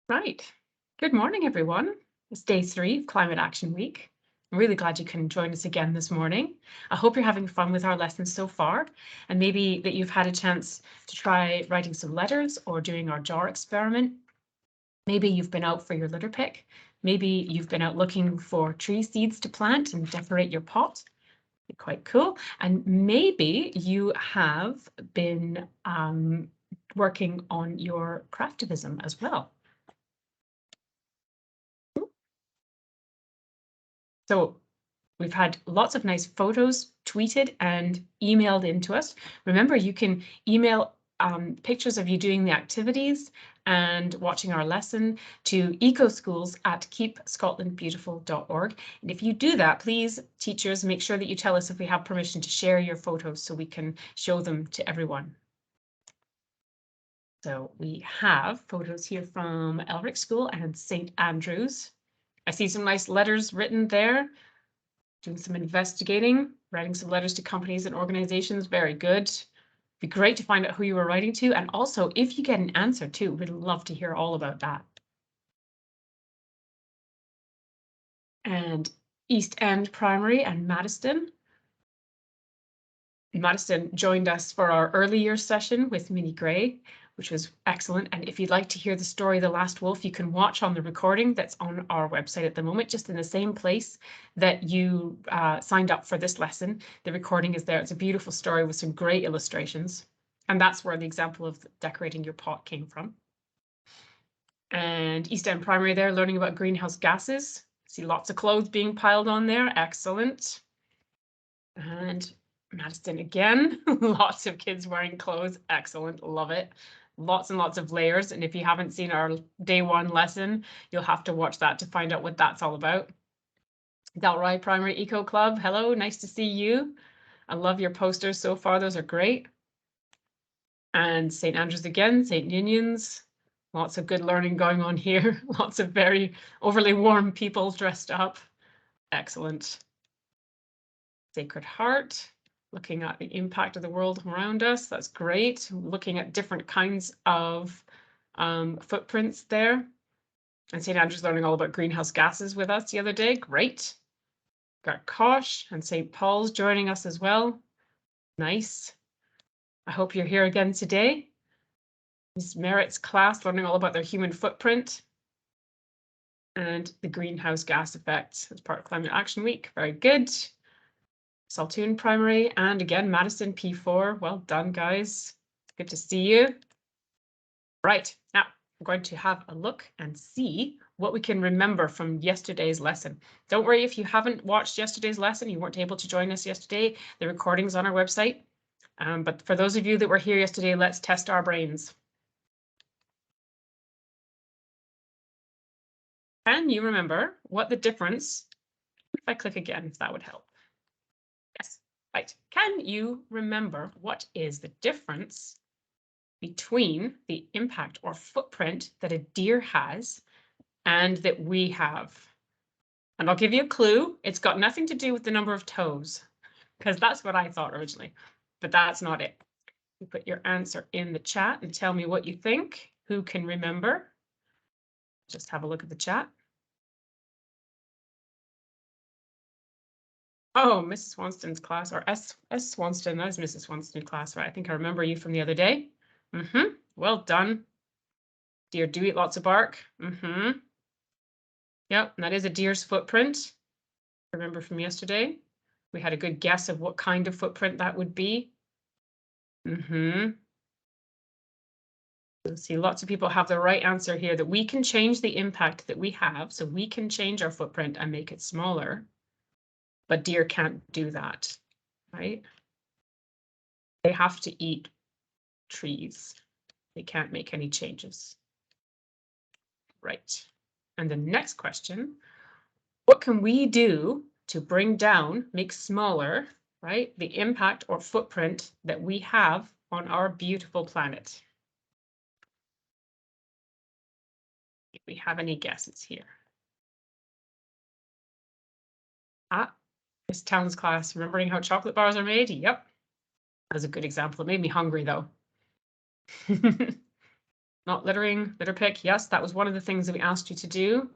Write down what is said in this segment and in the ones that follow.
Right. Good morning, everyone. It's day 3 of Climate Action Week. I'm really glad you can join us again this morning. I hope you're having fun with our lessons so far, and maybe that you've had a chance to try writing some letters or doing our jar experiment. Maybe you've been out for your litter pick. Maybe you've been out looking for tree seeds to plant and decorate your pot. Quite cool. And maybe you have been working on your craftivism as well. So we've had lots of nice photos tweeted and emailed into us. Remember, you can email pictures of you doing the activities and watching our lesson to ecoschools@keepscotlandbeautiful.org. And if you do that, please, teachers, make sure that you tell us if we have permission to share your photos so we can show them to everyone. So we have photos here from Elric School and St. Andrews. I see some nice letters written there. Doing some investigating, writing some letters to companies and organizations. Very good. Be great to find out who you were writing to. And also, if you get an answer too, we'd love to hear all about that. And East End Primary and Madison. Madison joined us for our early years session with Minnie Gray, which was excellent. And if you'd like to hear the story, The Last Wolf, you can watch on the recording that's on our website at the moment, just in the same place that you signed up for this lesson. The recording is there. It's a beautiful story with some great illustrations. And that's where the example of decorating your pot came from. And East End Primary there, learning about greenhouse gases. See lots of clothes being piled on there. Excellent. And Madison again, lots of kids wearing clothes. Excellent, love it. Lots and lots of layers. And if you haven't seen our day 1 lesson, you'll have to watch that to find out what that's all about. Dalry Primary Eco Club, hello, nice to see you. I love your posters so far, those are great. And St. Andrews again, St. Ninians. Lots of good learning going on here. Lots of very overly warm people dressed up. Excellent. Sacred Heart, looking at the impact of the world around us. That's great. Looking at different kinds of footprints there. And St. Andrew's learning all about greenhouse gases with us the other day. Great. Got Kosh and St. Paul's joining us as well. Nice. I hope you're here again today. Ms. Merritt's class learning all about their human footprint and the greenhouse gas effect as part of Climate Action Week. Very good. Saltoon Primary, and again, Madison P4. Well done, guys. Good to see you. Right, now I'm going to have a look and see what we can remember from yesterday's lesson. Don't worry if you haven't watched yesterday's lesson, you weren't able to join us yesterday. The recording's on our website. But for those of you that were here yesterday, let's test our brains. Can you remember what the difference, if I click again, if that would help. Yes, right. Can you remember what is the difference between the impact or footprint that a deer has and that we have? And I'll give you a clue. It's got nothing to do with the number of toes, because that's what I thought originally, but that's not it. You put your answer in the chat and tell me what you think. Who can remember? Just have a look at the chat. Oh, Mrs. Swanston's class, or S. Swanston, that is Mrs. Swanston's class, right? I think I remember you from the other day. Well done. Deer do eat lots of bark. Yep, and that is a deer's footprint. Remember from yesterday? We had a good guess of what kind of footprint that would be. You'll see lots of people have the right answer here, that we can change the impact that we have, so we can change our footprint and make it smaller. But deer can't do that, right? They have to eat trees. They can't make any changes. Right. And the next question, what can we do to bring down, make smaller, right, the impact or footprint that we have on our beautiful planet? If we have any guesses here. Miss Town's class, remembering how chocolate bars are made? Yep. That was a good example. It made me hungry though. Not littering, litter pick. Yes, that was one of the things that we asked you to do.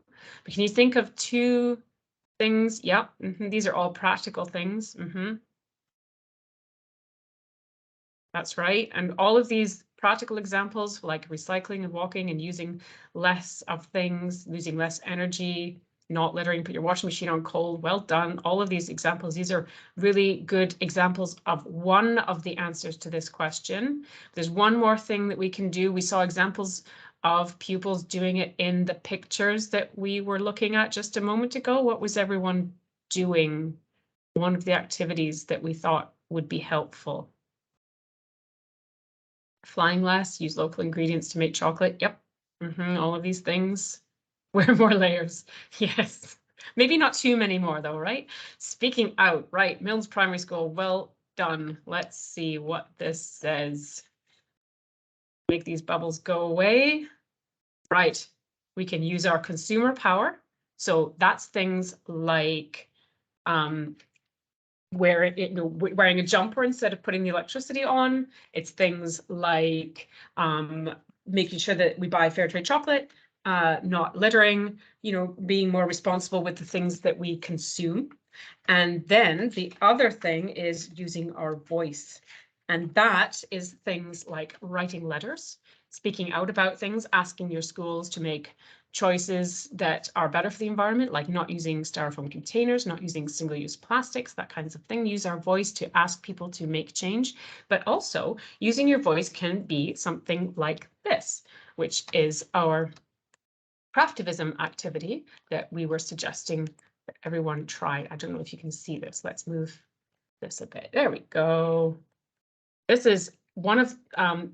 But can you think of 2 things? Yep. These are all practical things. That's right. And all of these practical examples like recycling and walking and using less of things, using less energy, not littering, put your washing machine on cold, well done. All of these examples, these are really good examples of one of the answers to this question. There's one more thing that we can do. We saw examples of pupils doing it in the pictures that we were looking at just a moment ago. What was everyone doing? One of the activities that we thought would be helpful. Flying less, use local ingredients to make chocolate. Yep. All of these things. Wear more layers. Yes. Maybe not too many more though, right? Speaking out, right. Mills Primary School, well done. Let's see what this says. Make these bubbles go away. Right. We can use our consumer power. So that's things like wearing a jumper instead of putting the electricity on. It's things like making sure that we buy fair trade chocolate, not littering, being more responsible with the things that we consume. And then the other thing is using our voice. And that is things like writing letters, speaking out about things, asking your schools to make choices that are better for the environment, like not using styrofoam containers, not using single-use plastics, that kinds of thing. Use our voice to ask people to make change. But also using your voice can be something like this, which is our craftivism activity that we were suggesting that everyone try. I don't know if you can see this. Let's move this a bit. There we go. This is one of an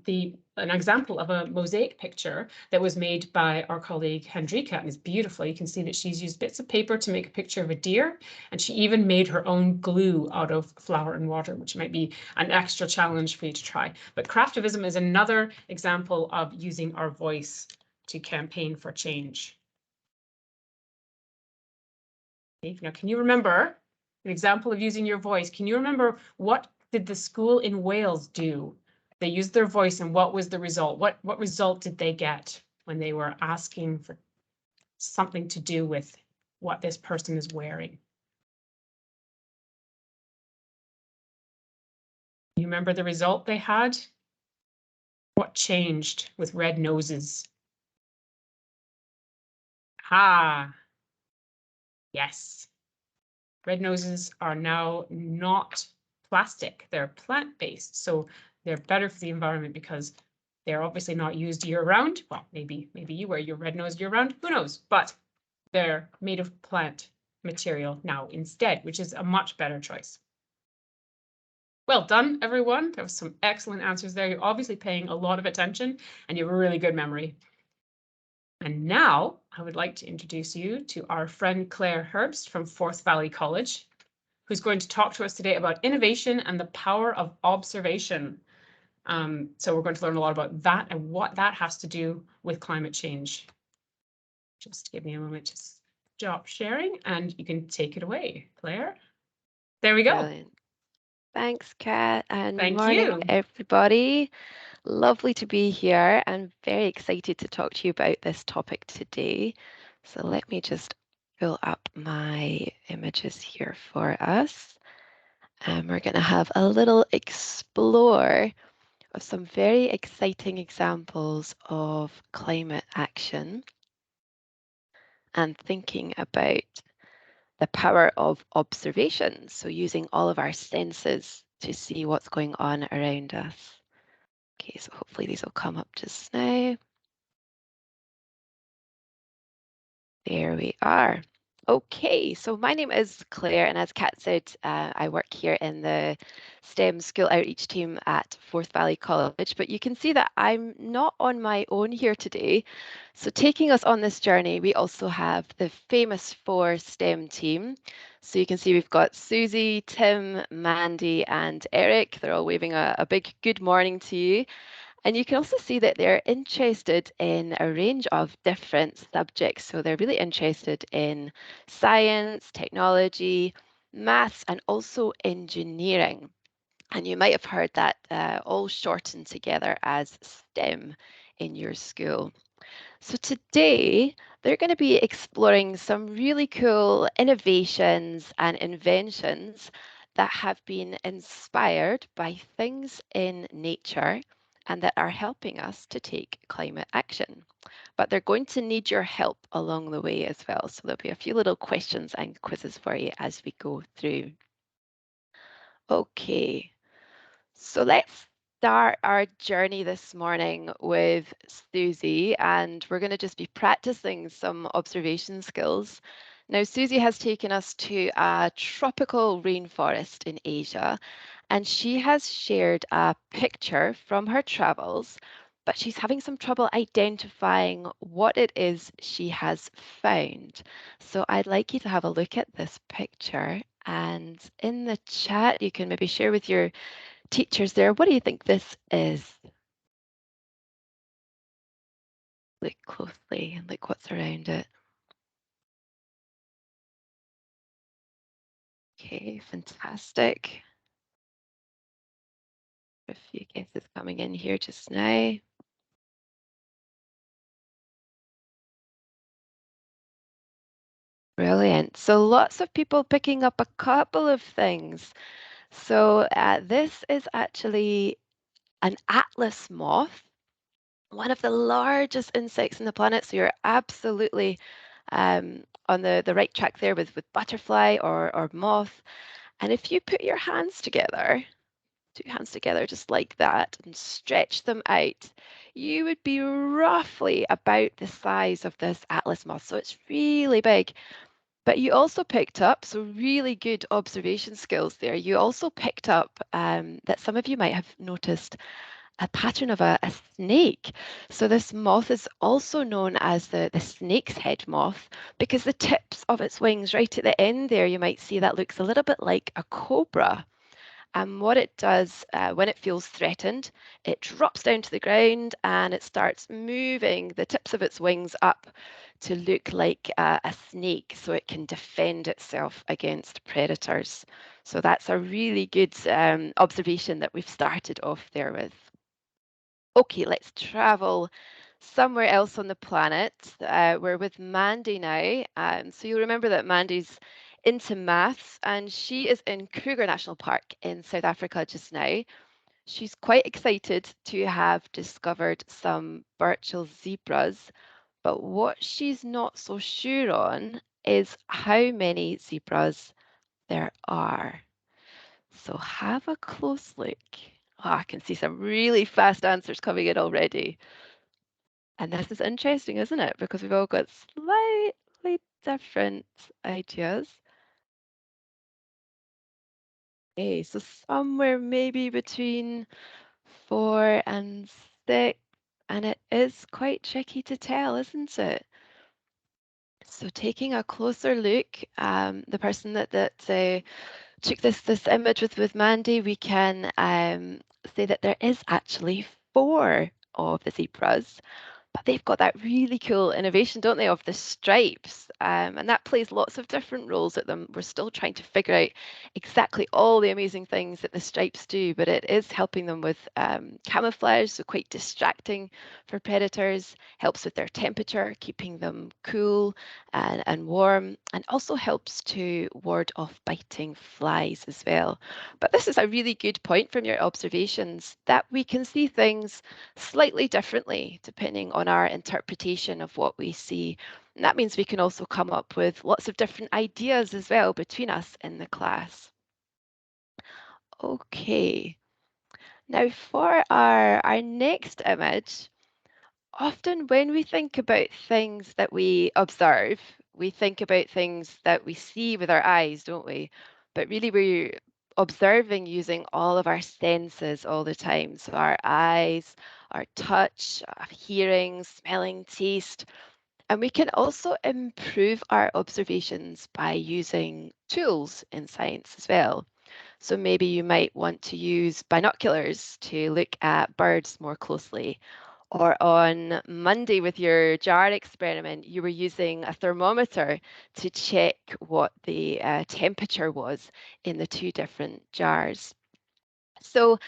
example of a mosaic picture that was made by our colleague Hendrika, and it's beautiful. You can see that she's used bits of paper to make a picture of a deer, and she even made her own glue out of flour and water, which might be an extra challenge for you to try. But craftivism is another example of using our voice to campaign for change. Now, can you remember an example of using your voice? Can you remember what did the school in Wales do? They used their voice, and what was the result? What result did they get when they were asking for something to do with what this person is wearing? You remember the result they had? What changed with red noses? Ah, yes. Red noses are now not plastic, they're plant-based. So they're better for the environment because they're obviously not used year-round. Well, maybe you wear your red nose year-round, who knows? But they're made of plant material now instead, which is a much better choice. Well done, everyone. There was some excellent answers there. You're obviously paying a lot of attention and you have a really good memory. And now I would like to introduce you to our friend Claire Herbst from Forth Valley College, who's going to talk to us today about innovation and the power of observation. So we're going to learn a lot about that and what that has to do with climate change. Just give me a moment to stop sharing and you can take it away, Claire. There we go. Brilliant. Thanks, Kat, and Thank morning, you. everybody. Lovely to be here and very excited to talk to you about this topic today. So let me just pull up my images here for us. And we're going to have a little explore of some very exciting examples of climate action and thinking about the power of observation. So using all of our senses to see what's going on around us. Okay, so hopefully these will come up just now. There we are. Okay, so my name is Claire, and as Kat said, I work here in the STEM school outreach team at Forth Valley College, but you can see that I'm not on my own here today. So taking us on this journey, we also have the famous 4 STEM team. So you can see we've got Susie, Tim, Mandy, and Eric. They're all waving a big good morning to you. And you can also see that they're interested in a range of different subjects. So they're really interested in science, technology, maths, and also engineering. And you might have heard that all shortened together as STEM in your school. So today, they're going to be exploring some really cool innovations and inventions that have been inspired by things in nature and that are helping us to take climate action. But they're going to need your help along the way as well. So there'll be a few little questions and quizzes for you as we go through. Okay, so let's start our journey this morning with Susie, and we're going to just be practicing some observation skills. Now, Susie has taken us to a tropical rainforest in Asia, and she has shared a picture from her travels, but she's having some trouble identifying what it is she has found. So I'd like you to have a look at this picture, and in the chat, you can maybe share with your teachers there. What do you think this is? Look closely and look what's around it. Okay, fantastic. A few guesses coming in here just now. Brilliant. So lots of people picking up a couple of things. So this is actually an atlas moth, one of the largest insects on the planet. So you're absolutely on the right track there with butterfly or moth. And if you put your hands together, two hands together just like that and stretch them out, you would be roughly about the size of this atlas moth. So it's really big. But you also picked up, so really good observation skills there. You also picked up that some of you might have noticed a pattern of a snake. So this moth is also known as the snake's head moth because the tips of its wings right at the end there, you might see that looks a little bit like a cobra. And what it does when it feels threatened, it drops down to the ground and it starts moving the tips of its wings up to look like a snake so it can defend itself against predators. So that's a really good observation that we've started off there with. Okay, let's travel somewhere else on the planet. We're with Mandy now. So you'll remember that Mandy's into maths and she is in Kruger National Park in South Africa just now. She's quite excited to have discovered some Burchell zebras, but what she's not so sure on is how many zebras there are. So have a close look. Oh, I can see some really fast answers coming in already. And this is interesting, isn't it? Because we've all got slightly different ideas. Okay, so somewhere maybe between 4 and 6, and it is quite tricky to tell, isn't it? So taking a closer look, the person that took this image with Mandy, we can say that there is actually 4 of the zebras. But they've got that really cool innovation, don't they, of the stripes? And that plays lots of different roles at them. We're still trying to figure out exactly all the amazing things that the stripes do, but it is helping them with camouflage, so quite distracting for predators, helps with their temperature, keeping them cool and warm, and also helps to ward off biting flies as well. But this is a really good point from your observations that we can see things slightly differently depending on our interpretation of what we see. And that means we can also come up with lots of different ideas as well between us in the class. Okay, now for our next image, often when we think about things that we observe, we think about things that we see with our eyes, don't we? But really we're observing using all of our senses all the time. So our eyes, our touch, our hearing, smelling, taste. And we can also improve our observations by using tools in science as well. So maybe you might want to use binoculars to look at birds more closely. Or on Monday with your jar experiment, you were using a thermometer to check what the temperature was in the 2 different jars. So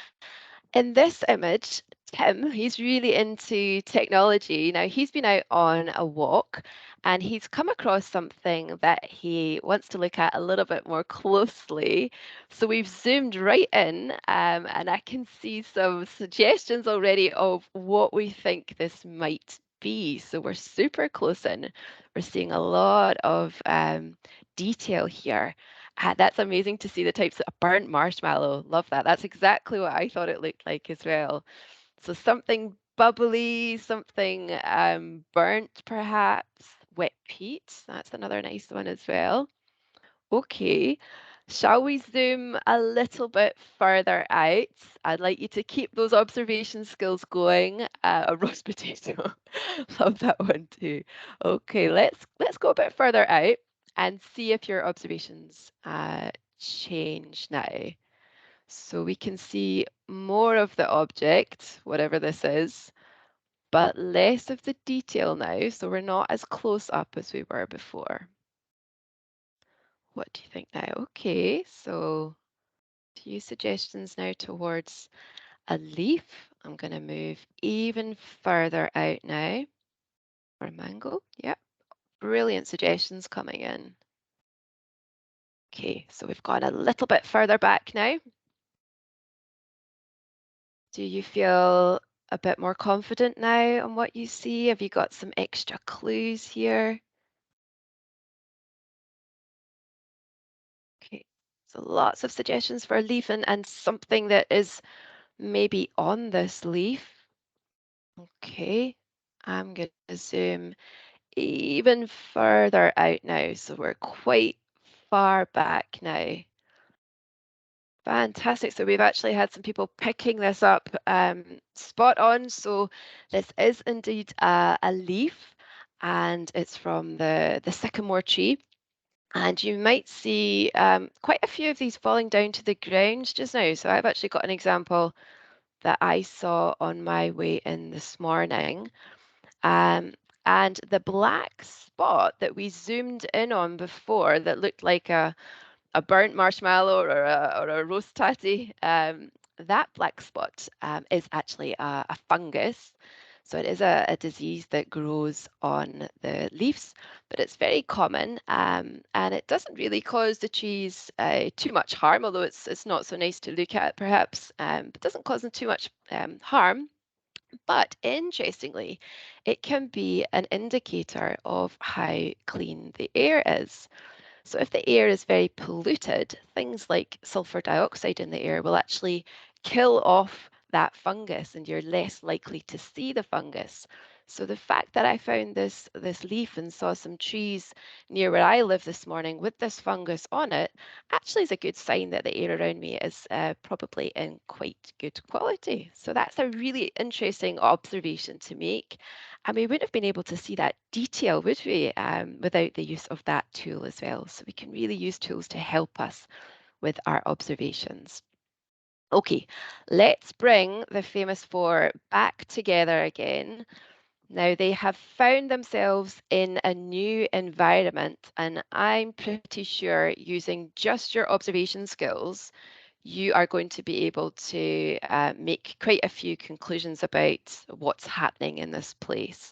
in this image, Tim, he's really into technology. Now, he's been out on a walk and he's come across something that he wants to look at a little bit more closely. So we've zoomed right in, and I can see some suggestions already of what we think this might be. So we're super close in. We're seeing a lot of detail here. That's amazing to see the types of burnt marshmallow. Love that. That's exactly what I thought it looked like as well. So something bubbly, something burnt perhaps, wet peat. That's another nice one as well. Okay, shall we zoom a little bit further out? I'd like you to keep those observation skills going. A roast potato, love that one too. Okay, let's go a bit further out and see if your observations change now. So we can see more of the object, whatever this is, but less of the detail now. So we're not as close up as we were before. What do you think now? Okay, so a few suggestions now towards a leaf. I'm going to move even further out now. Or a mango. Yep, brilliant suggestions coming in. Okay, so we've gone a little bit further back now. Do you feel a bit more confident now on what you see? Have you got some extra clues here? Okay, so lots of suggestions for a leaf and something that is maybe on this leaf. Okay, I'm going to zoom even further out now. So we're quite far back now. Fantastic. So we've actually had some people picking this up spot on. So this is indeed a leaf and it's from the sycamore tree. And you might see quite a few of these falling down to the ground just now. So I've actually got an example that I saw on my way in this morning. Um, and the black spot that we zoomed in on before that looked like a burnt marshmallow or a roast tatty, that black spot is actually a fungus. So it is a disease that grows on the leaves, but it's very common and it doesn't really cause the trees too much harm, although it's not so nice to look at perhaps, but doesn't cause them too much harm. But interestingly, it can be an indicator of how clean the air is. So if the air is very polluted, things like sulfur dioxide in the air will actually kill off that fungus and you're less likely to see the fungus. So the fact that I found this leaf and saw some trees near where I live this morning with this fungus on it actually is a good sign that the air around me is probably in quite good quality. So that's a really interesting observation to make. And we wouldn't have been able to see that detail, would we, without the use of that tool as well. So we can really use tools to help us with our observations. Okay, let's bring the famous four back together again. Now they have found themselves in a new environment, and I'm pretty sure using just your observation skills, you are going to be able to make quite a few conclusions about what's happening in this place.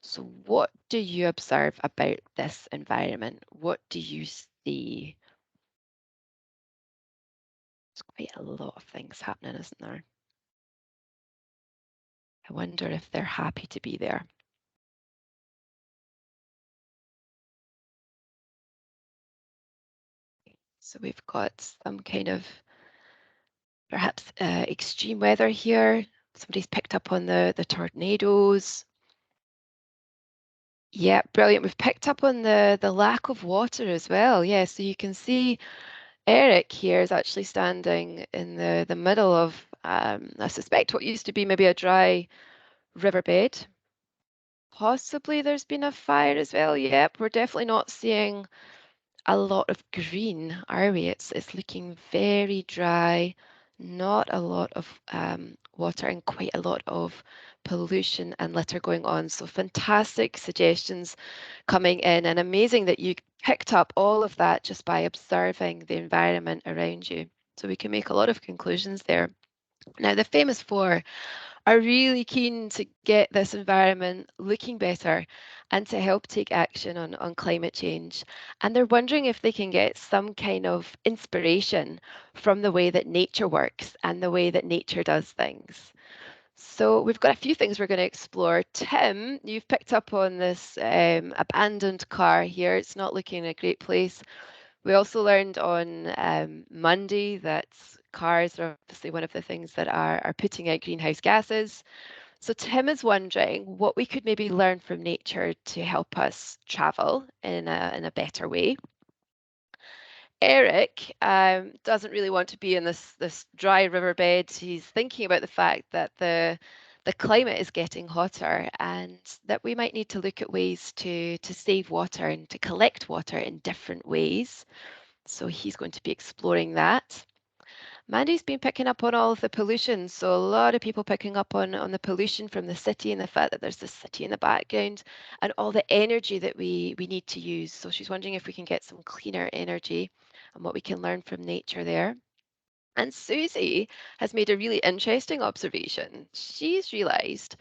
So what do you observe about this environment? What do you see? There's quite a lot of things happening, isn't there? I wonder if they're happy to be there. So we've got some kind of perhaps extreme weather here. Somebody's picked up on the tornadoes. Yeah, brilliant. We've picked up on the lack of water as well. Yeah, so you can see Eric here is actually standing in the middle of, I suspect what used to be maybe a dry riverbed. Possibly there's been a fire as well. Yep, we're definitely not seeing a lot of green, are we? It's looking very dry, not a lot of water and quite a lot of pollution and litter going on. So fantastic suggestions coming in and amazing that you picked up all of that just by observing the environment around you. So we can make a lot of conclusions there. Now, the famous four are really keen to get this environment looking better and to help take action on climate change. And they're wondering if they can get some kind of inspiration from the way that nature works and the way that nature does things. So we've got a few things we're going to explore. Tim, you've picked up on this abandoned car here. It's not looking in a great place. We also learned on Monday that cars are obviously one of the things that are putting out greenhouse gases. So Tim is wondering what we could maybe learn from nature to help us travel in a better way. Eric doesn't really want to be in this dry riverbed. He's thinking about the fact that the climate is getting hotter and that we might need to look at ways to save water and to collect water in different ways. So he's going to be exploring that. Mandy's been picking up on all of the pollution. So a lot of people picking up on the pollution from the city and the fact that there's this city in the background and all the energy that we need to use. So she's wondering if we can get some cleaner energy and what we can learn from nature there. And Susie has made a really interesting observation. She's realised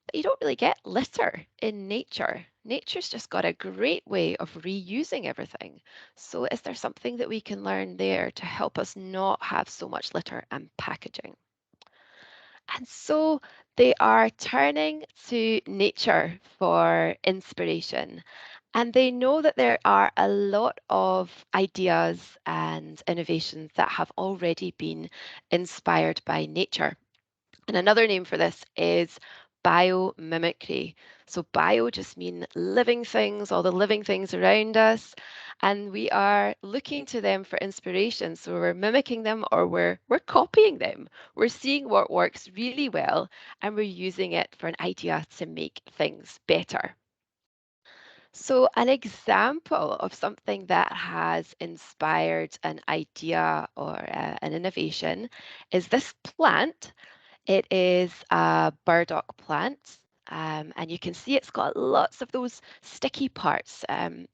that you don't really get litter in nature. Nature's just got a great way of reusing everything. So is there something that we can learn there to help us not have so much litter and packaging? And so they are turning to nature for inspiration. And they know that there are a lot of ideas and innovations that have already been inspired by nature. And another name for this is biomimicry. So bio just mean living things, all the living things around us, and we are looking to them for inspiration. So we're mimicking them or we're copying them. We're seeing what works really well and we're using it for an idea to make things better. So, an example of something that has inspired an idea or an innovation is this plant. It is a burdock plant, and you can see it's got lots of those sticky parts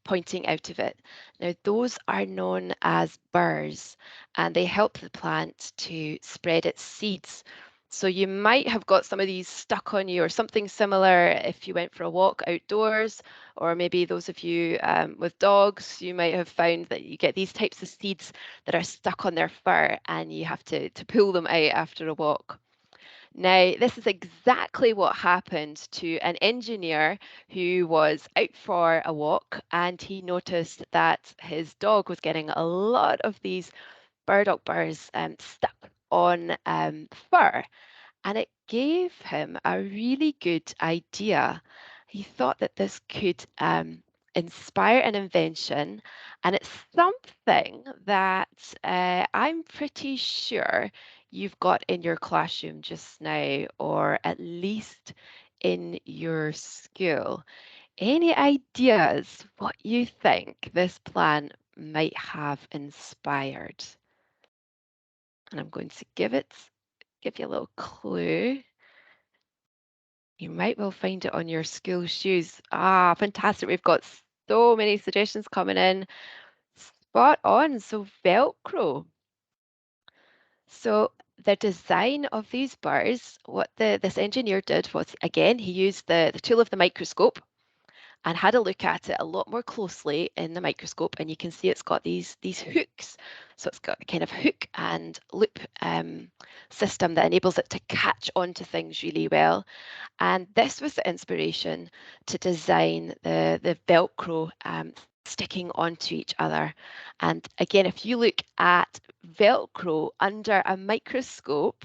pointing out of it. Now, those are known as burrs, and they help the plant to spread its seeds. So you might have got some of these stuck on you or something similar if you went for a walk outdoors, or maybe those of you with dogs, you might have found that you get these types of seeds that are stuck on their fur and you have to pull them out after a walk. Now, this is exactly what happened to an engineer who was out for a walk and he noticed that his dog was getting a lot of these burdock burrs stuck on fur. And it gave him a really good idea. He thought that this could inspire an invention, and it's something that I'm pretty sure you've got in your classroom just now, or at least in your school. Any ideas what you think this plan might have inspired? And I'm going to give you a little clue. You might well find it on your school shoes. Ah, fantastic. We've got so many suggestions coming in. Spot on. So Velcro. So the design of these bars, what this engineer did was, again, he used the tool of the microscope and had a look at it a lot more closely in the microscope. And you can see it's got these hooks. So it's got a kind of hook and loop system that enables it to catch onto things really well. And this was the inspiration to design the Velcro sticking onto each other. And again, if you look at Velcro under a microscope,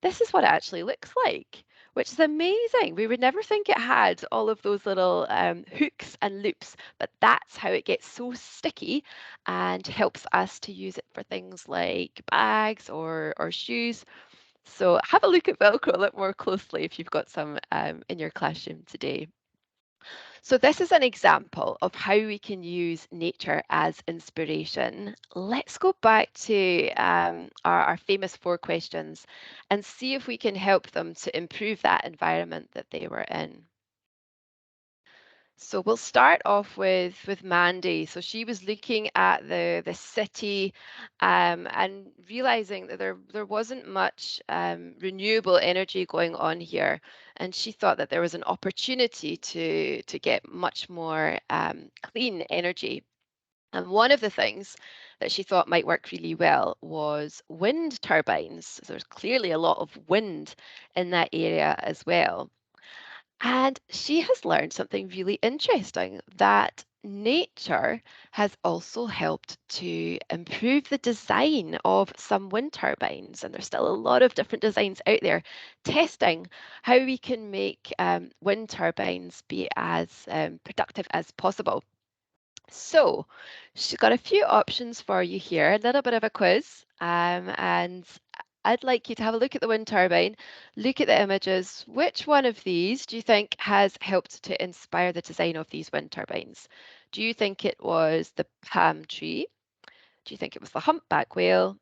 this is what it actually looks like, which is amazing. We would never think it had all of those little hooks and loops, but that's how it gets so sticky and helps us to use it for things like bags or shoes. So have a look at Velcro a little more closely if you've got some in your classroom today. So this is an example of how we can use nature as inspiration. Let's go back to our famous 4 questions and see if we can help them to improve that environment that they were in. So we'll start off with Mandy. So she was looking at the city and realizing that there wasn't much renewable energy going on here, and she thought that there was an opportunity to get much more clean energy. And one of the things that she thought might work really well was wind turbines. So there's clearly a lot of wind in that area as well. And she has learned something really interesting, that nature has also helped to improve the design of some wind turbines. And there's still a lot of different designs out there testing how we can make wind turbines be as productive as possible. So she's got a few options for you here, a little bit of a quiz, and I'd like you to have a look at the wind turbine, look at the images. Which one of these do you think has helped to inspire the design of these wind turbines? Do you think it was the palm tree? Do you think it was the humpback whale?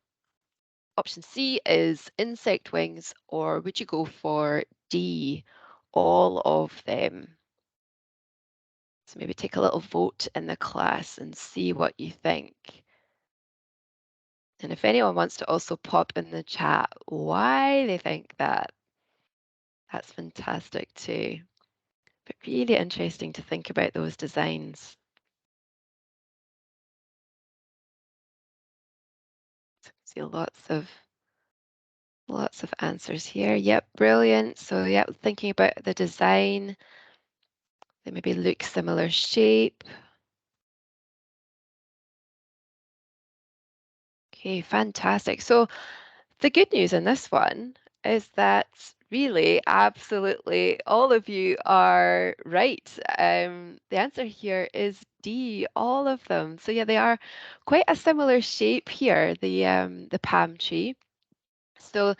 Option C is insect wings, or would you go for D, all of them? So maybe take a little vote in the class and see what you think. And if anyone wants to also pop in the chat why they think that, that's fantastic too. But really interesting to think about those designs. See lots of answers here. Yep, brilliant. So yep, thinking about the design, they maybe look similar shape. Okay, fantastic. So the good news in this one is that really, absolutely all of you are right. The answer here is D, all of them. So yeah, they are quite a similar shape here, the palm tree. So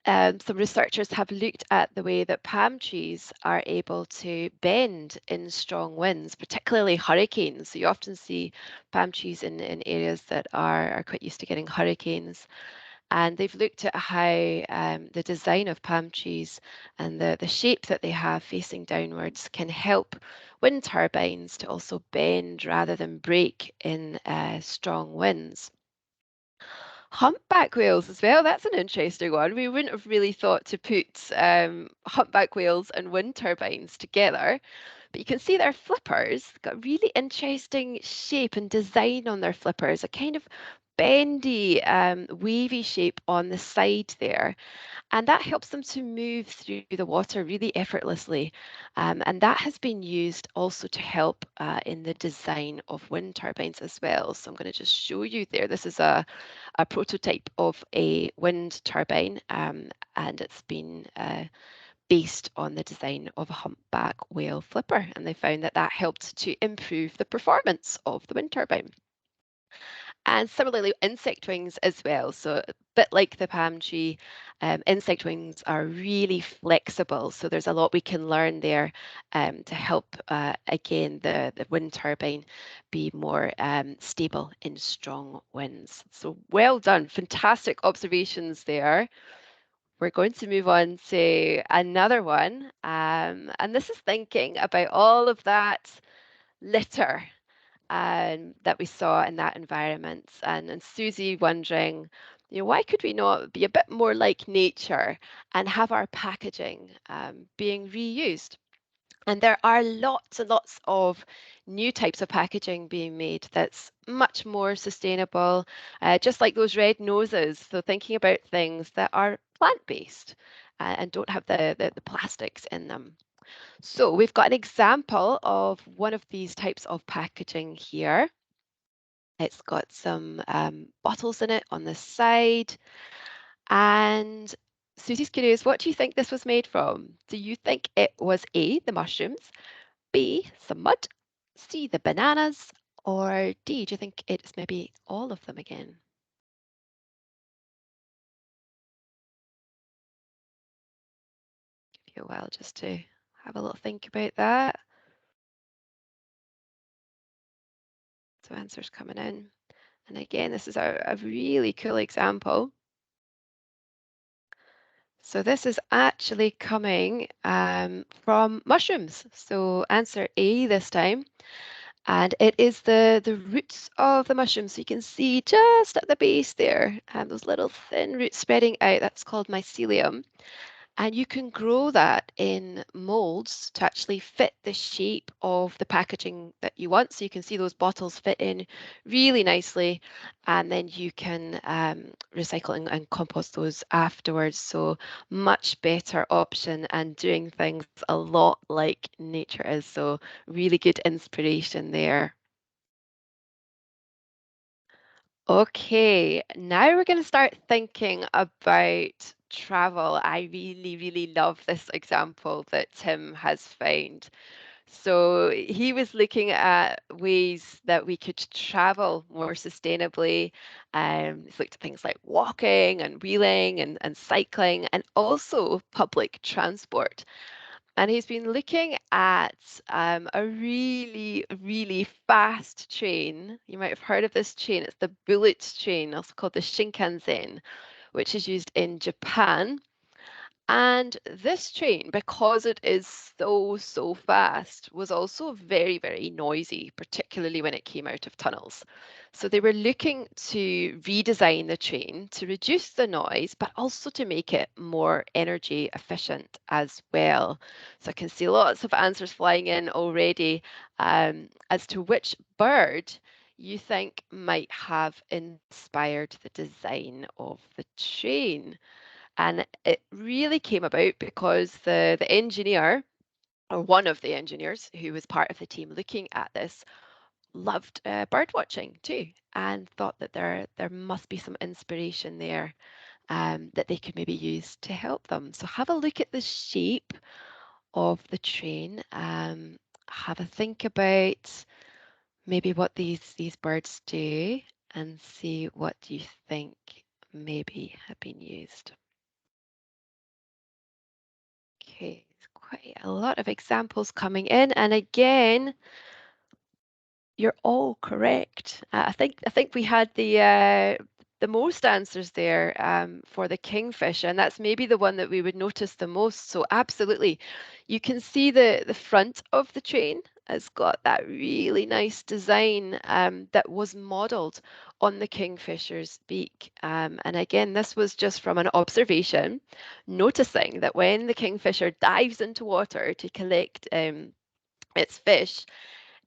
some researchers have looked at the way that palm trees are able to bend in strong winds, particularly hurricanes. So you often see palm trees in areas that are quite used to getting hurricanes. And they've looked at how the design of palm trees and the shape that they have facing downwards can help wind turbines to also bend rather than break in strong winds. Humpback whales as well. That's an interesting one. We wouldn't have really thought to put humpback whales and wind turbines together, but you can see their flippers got really interesting shape and design on their flippers, a kind of bendy, wavy shape on the side there. And that helps them to move through the water really effortlessly. And that has been used also to help in the design of wind turbines as well. So I'm going to just show you there. This is a prototype of a wind turbine, and it's been based on the design of a humpback whale flipper. And they found that that helped to improve the performance of the wind turbine. And similarly, insect wings as well. So a bit like the palm tree, insect wings are really flexible. So there's a lot we can learn there to help, again, the wind turbine be more stable in strong winds. So well done, fantastic observations there. We're going to move on to another one. And this is thinking about all of that litter that we saw in that environment. And Susie wondering, why could we not be a bit more like nature and have our packaging being reused? And there are lots and lots of new types of packaging being made that's much more sustainable, just like those red noses. So thinking about things that are plant-based and don't have the plastics in them. So we've got an example of one of these types of packaging here. It's got some bottles in it on the side. And Susie's curious, what do you think this was made from? Do you think it was A, the mushrooms, B, some mud, C, the bananas, or D, do you think it's maybe all of them again? Give you a while just to have a little think about that. So answers coming in. And again, this is a really cool example. So this is actually coming from mushrooms. So answer A this time. And it is the roots of the mushroom. So you can see just at the base there, those little thin roots spreading out. That's called mycelium. And you can grow that in molds to actually fit the shape of the packaging that you want. So you can see those bottles fit in really nicely, and then you can recycle and compost those afterwards. So much better option and doing things a lot like nature is. So really good inspiration there. Okay, now we're going to start thinking about travel. I really, really love this example that Tim has found. So he was looking at ways that we could travel more sustainably. He's looked at things like walking and wheeling and cycling and also public transport. And he's been looking at a really, really fast train. You might have heard of this train. It's the bullet train, also called the Shinkansen, which is used in Japan. And this train, because it is so, so fast, was also very, very noisy, particularly when it came out of tunnels. So they were looking to redesign the train to reduce the noise, but also to make it more energy efficient as well. So I can see lots of answers flying in already as to which bird you think might have inspired the design of the train. And it really came about because the engineer, or one of the engineers who was part of the team looking at this, loved bird watching too, and thought that there must be some inspiration there that they could maybe use to help them. So have a look at the shape of the train. Have a think about maybe what these birds do, and see what you think maybe have been used. Okay, it's quite a lot of examples coming in, and again, you're all correct. I think we had the most answers there for the kingfisher, and that's maybe the one that we would notice the most. So absolutely, you can see the front of the train has got that really nice design that was modelled on the kingfisher's beak. And again, this was just from an observation, noticing that when the kingfisher dives into water to collect its fish,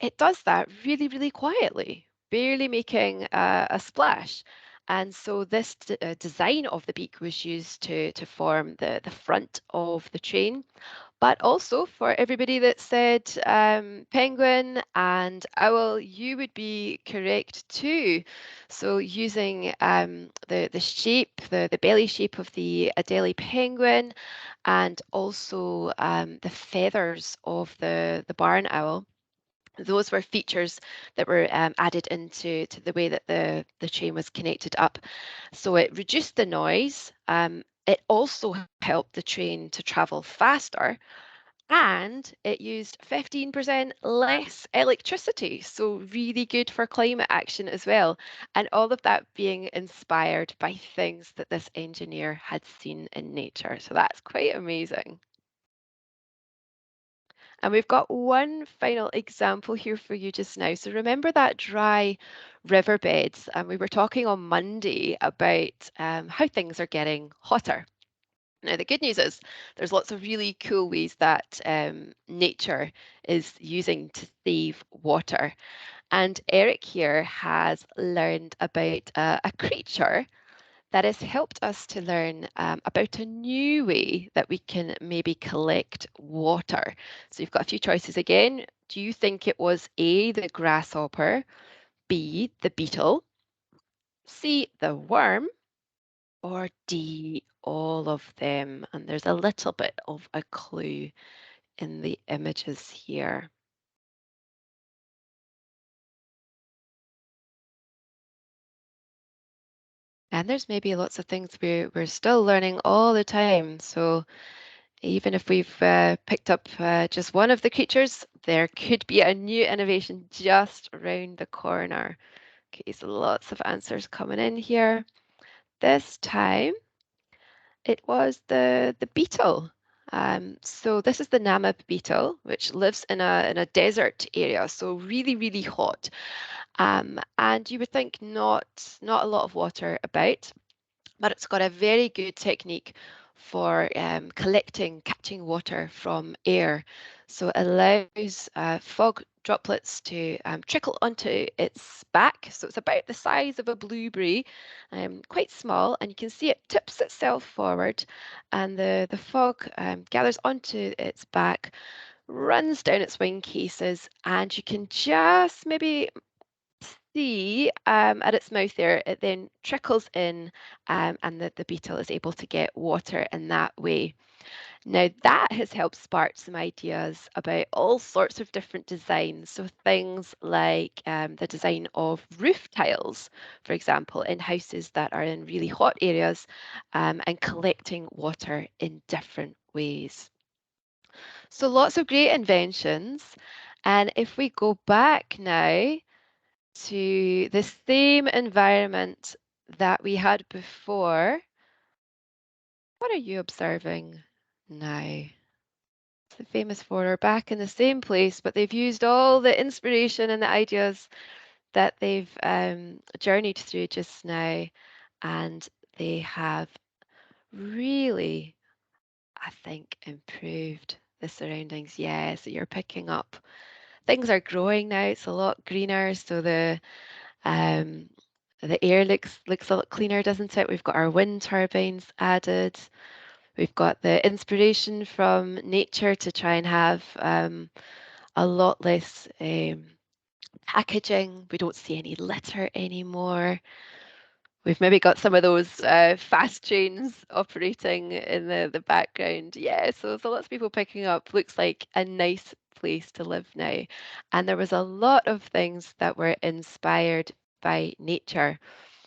it does that really, really quietly, barely making a splash. And so this design of the beak was used to form the front of the train, but also for everybody that said penguin and owl, you would be correct too. So using the shape, the belly shape of the Adelie penguin, and also the feathers of the barn owl, those were features that were added into the way that the train was connected up. So it reduced the noise. It also helped the train to travel faster, and it used 15% less electricity. So really good for climate action as well. And all of that being inspired by things that this engineer had seen in nature. So that's quite amazing. And we've got one final example here for you just now. So remember that dry riverbeds, and we were talking on Monday about how things are getting hotter. Now, the good news is there's lots of really cool ways that nature is using to save water. And Eric here has learned about a creature that has helped us to learn about a new way that we can maybe collect water. So you've got a few choices again. Do you think it was A, the grasshopper, B, the beetle, C, the worm, or D, all of them? And there's a little bit of a clue in the images here. And there's maybe lots of things we're still learning all the time. So even if we've picked up just one of the creatures, there could be a new innovation just around the corner. Okay, so lots of answers coming in here. This time It was the beetle. So this is the Namib beetle, which lives in a desert area, so really, really hot. And you would think not a lot of water about, but it's got a very good technique for catching water from air. So it allows fog droplets to trickle onto its back. So it's about the size of a blueberry, quite small, and you can see it tips itself forward, and the fog gathers onto its back, runs down its wing cases, and you can just maybe see at its mouth there, it then trickles in, and the beetle is able to get water in that way. Now, that has helped spark some ideas about all sorts of different designs. So, things like the design of roof tiles, for example, in houses that are in really hot areas, and collecting water in different ways. So, lots of great inventions. And if we go back now to the same environment that we had before, what are you observing now? So famous for are back in the same place, but they've used all the inspiration and the ideas that they've journeyed through just now, and they have really, I think, improved the surroundings. Yeah, so you're picking up things are growing now. It's a lot greener, so um, the air looks a lot cleaner, doesn't it? We've got our wind turbines added. We've got the inspiration from nature to try and have a lot less packaging. We don't see any litter anymore. We've maybe got some of those fast trains operating in the background. Yeah, so there's lots of people picking up. Looks like a nice place to live now. And there was a lot of things that were inspired by nature.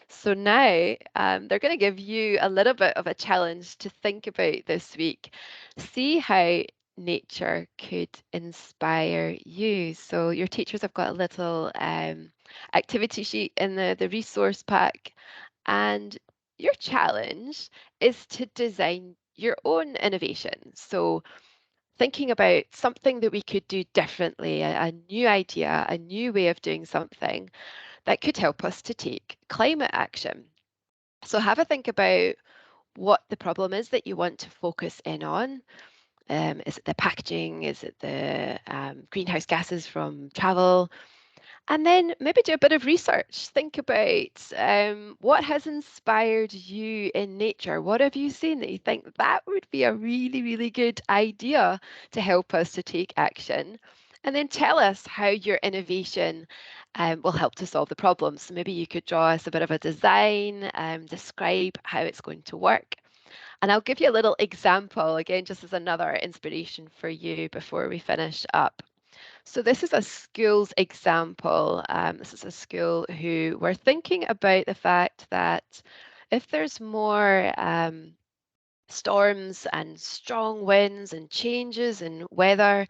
So now they're going to give you a little bit of a challenge to think about this week. See how nature could inspire you. So your teachers have got a little activity sheet in the resource pack, and your challenge is to design your own innovation. So thinking about something that we could do differently, a new idea, a new way of doing something that could help us to take climate action. So have a think about what the problem is that you want to focus in on. Is it the packaging? Is it the greenhouse gases from travel? And then maybe do a bit of research. Think about what has inspired you in nature. What have you seen that you think that would be a really, really good idea to help us to take action? And then tell us how your innovation will help to solve the problem. So maybe you could draw us a bit of a design, describe how it's going to work. And I'll give you a little example, again, just as another inspiration for you before we finish up. So this is a school's example. This is a school who were thinking about the fact that if there's more storms and strong winds and changes in weather,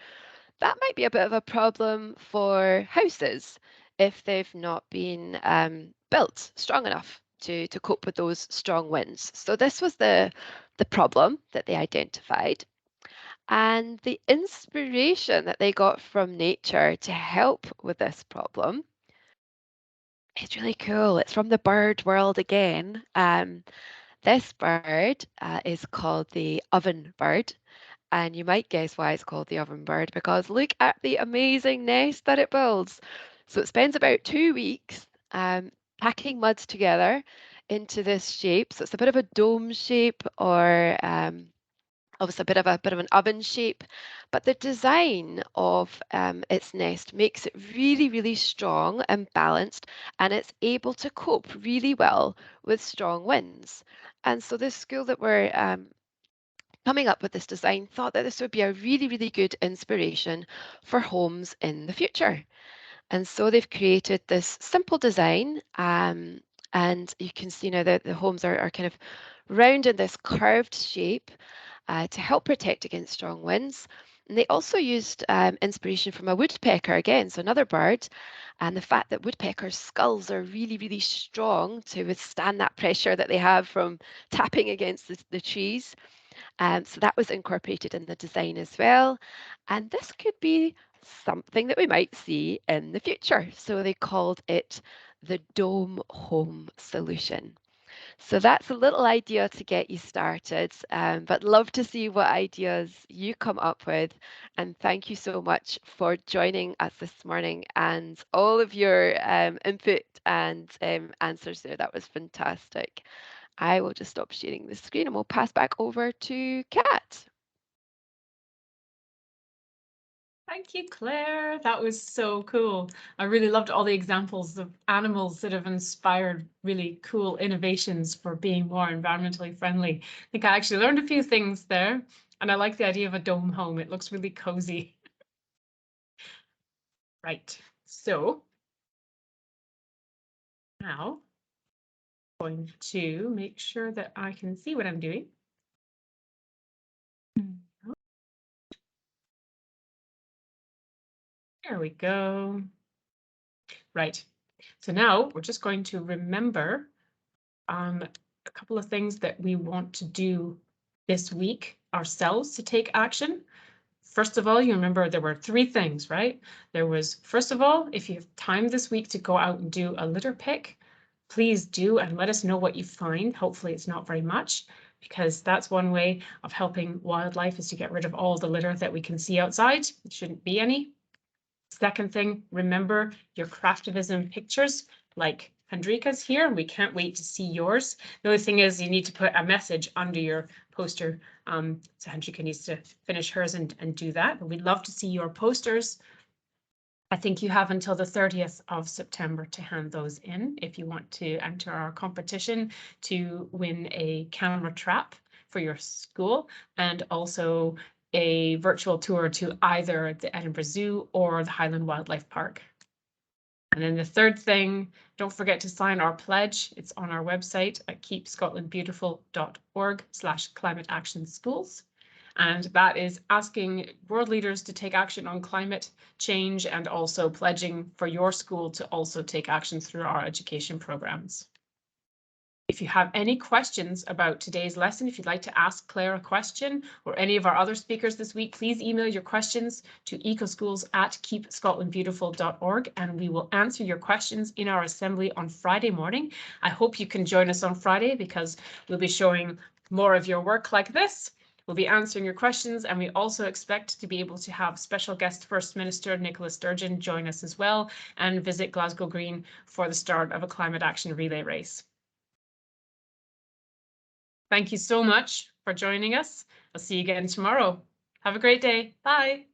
that might be a bit of a problem for houses if they've not been built strong enough to cope with those strong winds. So this was the problem that they identified. And the inspiration that they got from nature to help with this problem is really cool. It's from the bird world again. This bird is called the oven bird. And you might guess why it's called the oven bird, because look at the amazing nest that it builds. So it spends about 2 weeks packing muds together into this shape. So it's a bit of a dome shape, or obviously a bit of an oven shape, but the design of its nest makes it really, really strong and balanced, and it's able to cope really well with strong winds. And so this school that were coming up with this design thought that this would be a really, really good inspiration for homes in the future. And so they've created this simple design, and you can see now that the homes are kind of round in this curved shape to help protect against strong winds. And they also used inspiration from a woodpecker again, so another bird, and the fact that woodpeckers' skulls are really, really strong to withstand that pressure that they have from tapping against the trees. So that was incorporated in the design as well. And this could be something that we might see in the future. So they called it the Dome Home Solution. So that's a little idea to get you started, but love to see what ideas you come up with. And thank you so much for joining us this morning and all of your input and answers there. That was fantastic. I will just stop sharing the screen and we'll pass back over to Kat. Thank you, Claire. That was so cool. I really loved all the examples of animals that have inspired really cool innovations for being more environmentally friendly. I think I actually learned a few things there, and I like the idea of a dome home. It looks really cozy. Right, so now I'm going to make sure that I can see what I'm doing. There we go. Right, so now we're just going to remember a couple of things that we want to do this week ourselves to take action. First of all, you remember there were 3 things, right? There was, first of all, if you have time this week to go out and do a litter pick, please do and let us know what you find. Hopefully it's not very much, because that's one way of helping wildlife, is to get rid of all the litter that we can see outside. It shouldn't be any. Second thing, remember your craftivism pictures, like Hendrika's here. We can't wait to see yours. The only thing is you need to put a message under your poster. So Hendrika needs to finish hers and do that. But we'd love to see your posters. I think you have until the 30th of September to hand those in if you want to enter our competition to win a camera trap for your school, and also a virtual tour to either the Edinburgh Zoo or the Highland Wildlife Park. And then the third thing, don't forget to sign our pledge. It's on our website at keepscotlandbeautiful.org/climate-action-schools. And that is asking world leaders to take action on climate change and also pledging for your school to also take action through our education programs. If you have any questions about today's lesson, if you'd like to ask Claire a question or any of our other speakers this week, please email your questions to ecoschools@keepscotlandbeautiful.org and we will answer your questions in our assembly on Friday morning. I hope you can join us on Friday because we'll be showing more of your work like this. We'll be answering your questions, and we also expect to be able to have special guest First Minister Nicola Sturgeon join us as well and visit Glasgow Green for the start of a climate action relay race. Thank you so much for joining us. I'll see you again tomorrow. Have a great day. Bye.